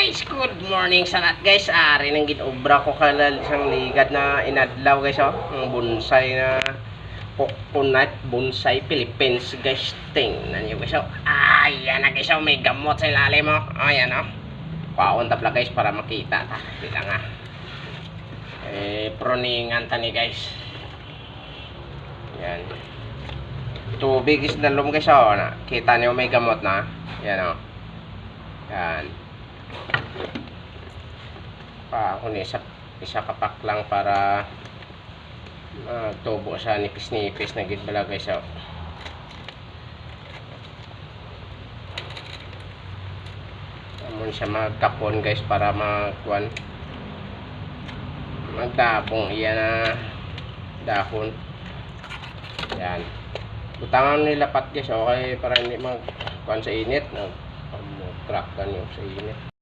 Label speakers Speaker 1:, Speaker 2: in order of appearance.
Speaker 1: Guys, good morning sa lahat guys. Ari nang ginobra ko kalal isang ligad na inadlaw guys oh. Ang bonsai na coconut bonsai Philippines guys. Tingnan niyo guys oh. Ayan na guys oh, may gamot sa ilalim oh. Ayan oh. Paon tapla guys para makita ta. Dila nga. Proningan tani guys. Yan. Tubig is nalum guys oh. Kita niyo may gamot na. Yan oh. Yan. Ako ni isa kapak lang para tubo sa nipis-nipis na gid bala guys. Amon siya magkapon guys para magkuan magdabong iyan na dahon. Yan. Butangan nila pat guys okay para hindi magkuan sa init. Crack kan yung sa init.